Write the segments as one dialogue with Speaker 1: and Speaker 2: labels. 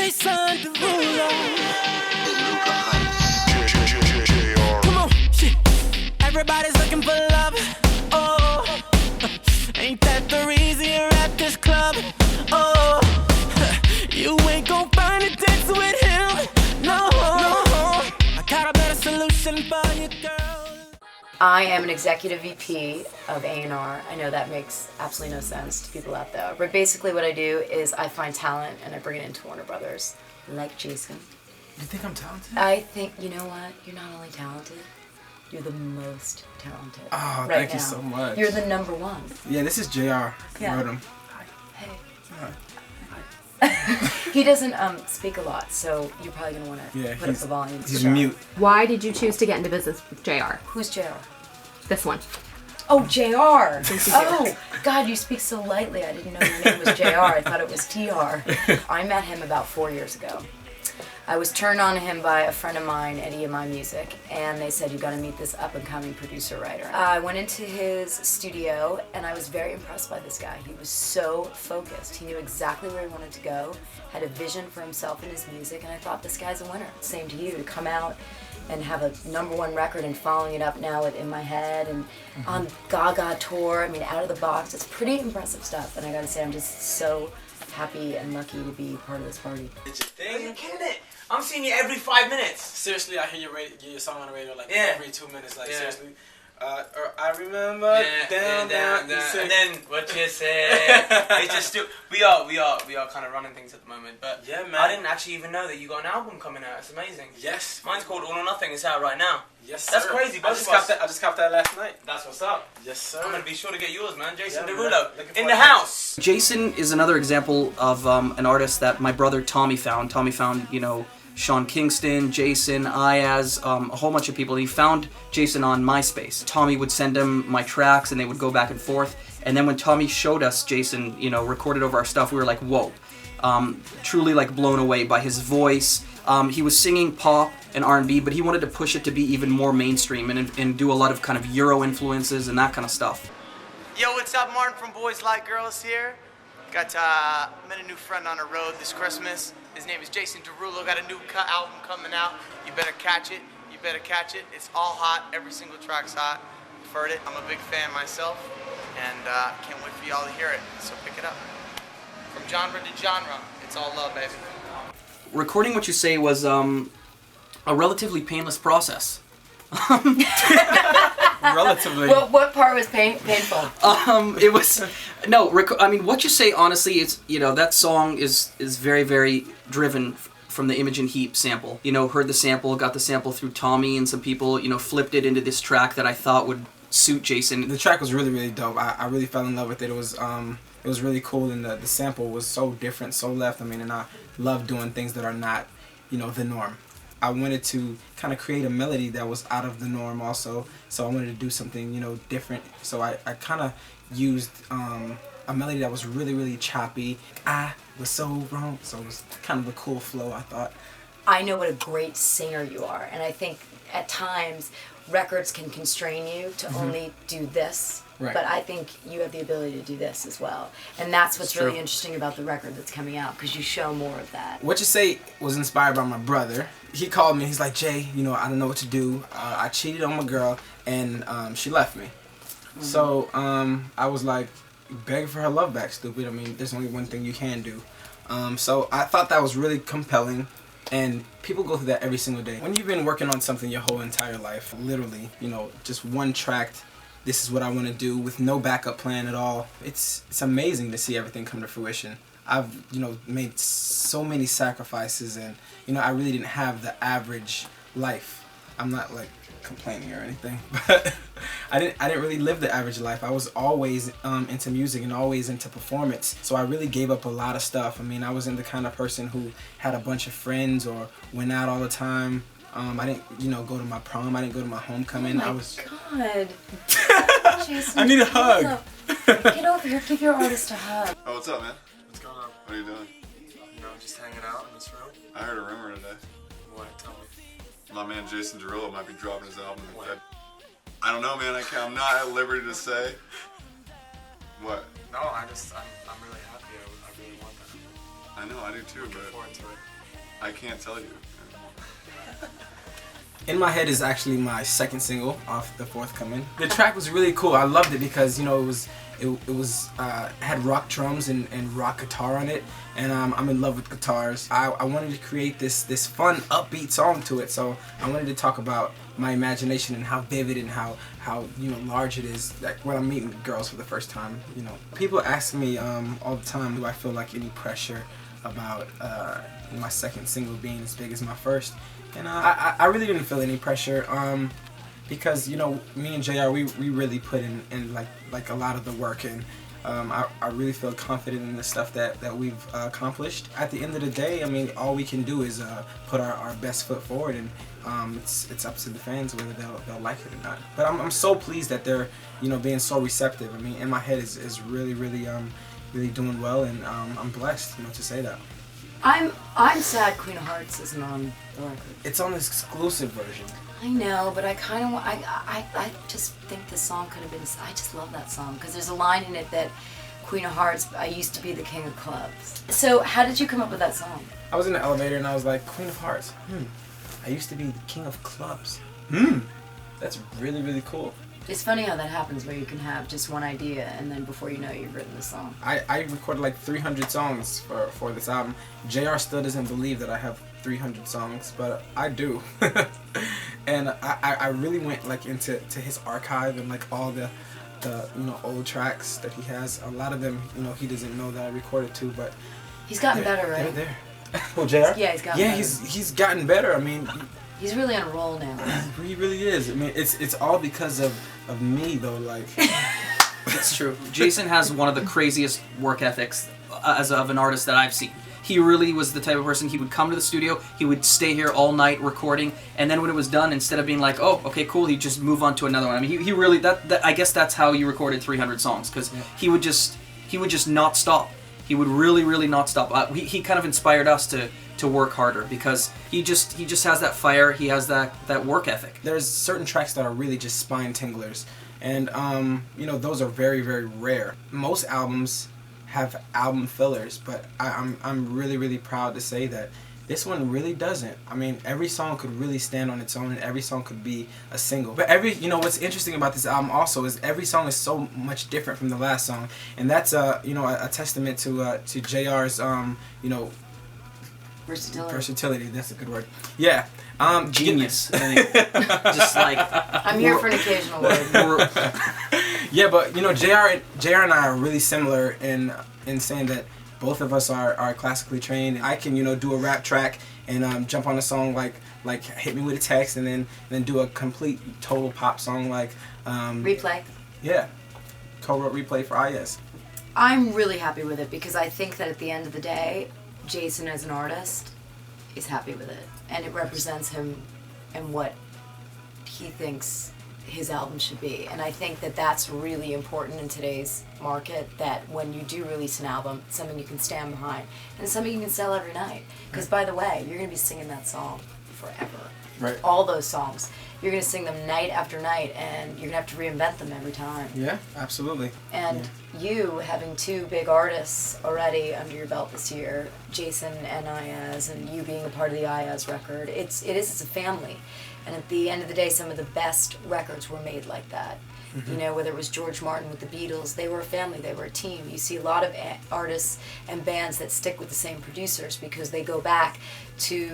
Speaker 1: Jason Derulo. Come on, shit. Everybody's looking for love. Oh, ain't that the reason you're at this club? Oh, you ain't gon' find a dance with him. No, I got a better solution for you, girl.
Speaker 2: I am an executive VP of A&R. I know that makes absolutely no sense to people out there, but basically what I do is I find talent and I bring it into Warner Brothers, like Jason.
Speaker 3: You think I'm talented?
Speaker 2: I think, you know what, you're not only talented, you're the most talented.
Speaker 3: Oh,
Speaker 2: right
Speaker 3: thank you
Speaker 2: now.
Speaker 3: so much.
Speaker 2: You're the number one.
Speaker 3: Yeah, this is JR.
Speaker 2: Yeah.
Speaker 3: Rotem.
Speaker 2: Hey.
Speaker 3: Hi.
Speaker 2: He doesn't speak a lot, so you're probably going to want to put up the volume.
Speaker 3: He's mute.
Speaker 4: Why did you choose to get into business with JR?
Speaker 2: Who's JR?
Speaker 4: This one.
Speaker 2: Oh, JR. Oh, God, you speak so lightly. I didn't know your name was JR. I thought it was TR. I met him about 4 years ago. I was turned on to him by a friend of mine at EMI Music, and they said, you got to meet this up-and-coming producer-writer. I went into his studio, and I was very impressed by this guy. He was so focused. He knew exactly where he wanted to go, had a vision for himself and his music, and I thought, this guy's a winner. Same to you, to come out and have a #1 record and following it up now with In My Head and on Gaga tour. I mean, out of the box. It's pretty impressive stuff, and I gotta say, I'm just so happy and lucky to be part of this party.
Speaker 5: It's your thing. You're killing it. I'm seeing you every 5 minutes.
Speaker 6: Seriously, I hear your song on the radio like
Speaker 5: Yeah.
Speaker 6: every 2 minutes. Like
Speaker 5: Yeah.
Speaker 6: seriously, or I remember down,
Speaker 5: and then what you said. It's just we are kind of running things at the moment. But
Speaker 6: Yeah, man.
Speaker 5: I didn't actually even know that you got an album coming out. It's amazing.
Speaker 6: Yes,
Speaker 5: Mine's called All or Nothing. It's out right now.
Speaker 6: yes,
Speaker 5: That's
Speaker 6: sir.
Speaker 5: crazy,
Speaker 6: I
Speaker 5: both
Speaker 6: just
Speaker 5: of us.
Speaker 6: capped that. I just capped that last night.
Speaker 5: That's what's up.
Speaker 6: Yes, sir.
Speaker 5: I'm gonna be sure to get yours, man. Jason
Speaker 6: Yeah,
Speaker 5: Derulo
Speaker 6: man. Looking
Speaker 5: in
Speaker 6: forward
Speaker 5: the
Speaker 6: to it.
Speaker 5: house.
Speaker 7: Jason is another example of an artist that my brother Tommy found. Tommy found, you know, Sean Kingston, Jason, Iaz, a whole bunch of people. He found Jason on MySpace. Tommy would send him my tracks and they would go back and forth. And then when Tommy showed us Jason, you know, recorded over our stuff, we were like, whoa. Truly like blown away by his voice. He was singing pop and R&B, but he wanted to push it to be even more mainstream and do a lot of kind of Euro influences and that kind of stuff.
Speaker 8: Yo, what's up? Martin from Boys Like Girls here. Got met a new friend on the road this Christmas. His name is Jason Derulo. Got a new album coming out. You better catch it. You better catch it. It's all hot. Every single track's hot. You've heard it. I'm a big fan myself, and can't wait for y'all to hear it. So pick it up. From genre to genre, it's all love, baby.
Speaker 7: Recording What You Say was a relatively painless process.
Speaker 3: Relatively.
Speaker 2: What part was painful?
Speaker 7: It was I mean, What You Say, honestly, it's, you know, that song is very, very driven from the Imogen Heap sample. You know, heard the sample, got the sample through Tommy, and some people, you know, flipped it into this track that I thought would suit Jason.
Speaker 3: The track was really, really dope. I really fell in love with it. It was really cool, and the sample was so different, so left. I mean, and I love doing things that are not, you know, the norm. I wanted to kind of create a melody that was out of the norm also, so I wanted to do something, you know, different. So I kind of used a melody that was really, really choppy. I was so wrong, so it was kind of a cool flow, I thought.
Speaker 2: I know what a great singer you are, and I think at times records can constrain you to only do this.
Speaker 3: Right.
Speaker 2: But I think you have the ability to do this as well. And that's what's
Speaker 3: It's
Speaker 2: really
Speaker 3: true.
Speaker 2: interesting about the record that's coming out, because you show more of that.
Speaker 3: What You Say was inspired by my brother. He called me, he's like, Jay, you know, I don't know what to do. I cheated on my girl, and she left me. So I was like, begging for her love back, stupid. I mean, there's only one thing you can do. So I thought that was really compelling. And people go through that every single day. When you've been working on something your whole entire life, literally, you know, just one track, this is what I want to do, with no backup plan at all. It's amazing to see everything come to fruition. I've, you know, made so many sacrifices, and, you know, I really didn't have the average life. I'm not like complaining or anything, but I didn't really live the average life. I was always into music and always into performance, so I really gave up a lot of stuff. I mean, I wasn't the kind of person who had a bunch of friends or went out all the time. I didn't, you know, go to my prom. I didn't go to my homecoming.
Speaker 2: Oh my God. Jason,
Speaker 3: I need a hug.
Speaker 2: Get over here. Give your artist a hug.
Speaker 9: Oh, what's up, man?
Speaker 6: What's going on?
Speaker 9: What are you doing?
Speaker 6: You know, just hanging out in this room.
Speaker 9: I heard a rumor today.
Speaker 6: What? Tell me.
Speaker 9: My man Jason Derulo might be dropping his album in Feb. I don't know, man. I'm not at liberty to say. What?
Speaker 6: No, I'm really happy. I really want that.
Speaker 9: I know, I do too, but I can't tell you.
Speaker 3: In My Head is actually my second single off the forthcoming. The track was really cool. I loved it because, you know, it had rock drums and rock guitar on it, and I'm in love with guitars. I wanted to create this fun, upbeat song to it, so I wanted to talk about my imagination and how vivid and how you know, large it is. Like when I'm meeting girls for the first time, you know. People ask me all the time, do I feel like any pressure about my second single being as big as my first? And I really didn't feel any pressure because, you know, me and JR, we really put in like a lot of the work, and I really feel confident in the stuff that we've accomplished. At the end of the day, I mean, all we can do is put our best foot forward, and it's up to the fans whether they'll like it or not. But I'm so pleased that they're, you know, being so receptive. I mean, In My Head is really doing well, and I'm blessed, you know, to say that.
Speaker 2: I'm sad Queen of Hearts isn't on the record.
Speaker 3: It's on this exclusive version.
Speaker 2: I know, but I kind of I just think the song could have been. I just love that song because there's a line in it that Queen of Hearts, I used to be the king of clubs. So how did you come up with that song?
Speaker 3: I was in the elevator and I was like, Queen of Hearts. I used to be the king of clubs. That's really cool.
Speaker 2: It's funny how that happens where you can have just one idea and then before you know you've written the song.
Speaker 3: I recorded like 300 songs for this album. JR still doesn't believe that I have 300 songs, but I do. And I really went like into his archive and like all the you know, old tracks that he has. A lot of them, you know, he doesn't know that I recorded too, but
Speaker 2: he's gotten better, right?
Speaker 3: They're there. Well, JR?
Speaker 2: Yeah, he's gotten better.
Speaker 3: He's gotten better. I mean,
Speaker 2: he's really on a roll now.
Speaker 3: He really is. I mean, it's all because of me though. Like,
Speaker 7: It's true. Jason has one of the craziest work ethics as of an artist that I've seen. He really was the type of person, he would come to the studio, he would stay here all night recording, and then when it was done, instead of being like, oh, okay, cool, he'd just move on to another one. I mean, he really, that I guess that's how you recorded 300 songs, because he would just not stop. He would really not stop. He kind of inspired us to work harder, because he just has that fire, he has that work ethic.
Speaker 3: There's certain tracks that are really just spine tinglers, and you know, those are very rare. Most albums have album fillers, but I'm really proud to say that this one really doesn't. I mean, every song could really stand on its own, and every song could be a single. But you know, what's interesting about this album also is every song is so much different from the last song, and that's you know, a testament to JR's you know, versatility. That's a good word. Yeah.
Speaker 7: Genius. Just like,
Speaker 2: I'm here for an occasional word.
Speaker 3: Yeah, but you know, JR and I are really similar in saying that both of us are classically trained. I can, you know, do a rap track and jump on a song like Hit Me With a Text, and then do a complete total pop song like
Speaker 2: Replay.
Speaker 3: Yeah, co-wrote Replay for IS.
Speaker 2: I'm really happy with it because I think that at the end of the day, Jason as an artist is happy with it, and it represents him and what he thinks his album should be. And I think that that's really important in today's market, that when you do release an album, it's something you can stand behind and something you can sell every night. Because by the way, you're going to be singing that song forever.
Speaker 3: Right.
Speaker 2: All those songs. You're going to sing them night after night, and you're going to have to reinvent them every time.
Speaker 3: Yeah, absolutely.
Speaker 2: And you having two big artists already under your belt this year, Jason and Iyaz, and you being a part of the Iyaz record, it's a family. And at the end of the day, some of the best records were made like that. You know, whether it was George Martin with the Beatles, they were a family, they were a team. You see a lot of artists and bands that stick with the same producers because they go back to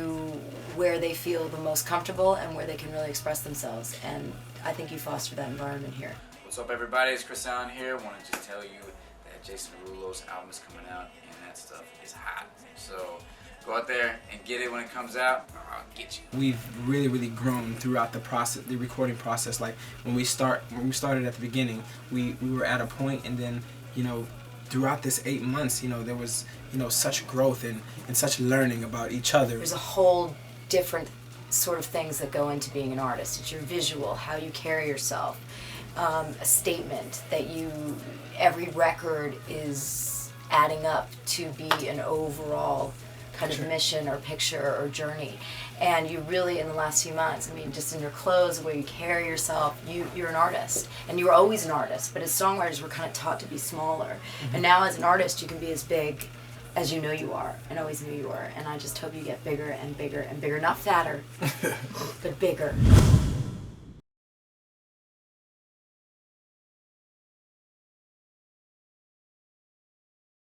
Speaker 2: where they feel the most comfortable and where they can really express themselves. And I think you foster that environment here.
Speaker 10: What's up, everybody? It's Chris Allen here. I want to just tell you that Jason Derulo's album is coming out, and that stuff is hot. So go out there and get it when it comes out, or I'll get you.
Speaker 3: We've really grown throughout the process, the recording process. Like when we started at the beginning, we were at a point, and then, you know, throughout this 8 months, you know, there was, you know, such growth and such learning about each other.
Speaker 2: There's a whole different sort of things that go into being an artist. It's your visual, how you carry yourself, a statement that every record is adding up to be an overall kind of mission or picture or journey. And you really, in the last few months, I mean, just in your clothes, the way you carry yourself, you're an artist. And you were always an artist, but as songwriters, we're kind of taught to be smaller. And now as an artist, you can be as big as you know you are, and always knew you were. And I just hope you get bigger and bigger and bigger. Not fatter, but bigger.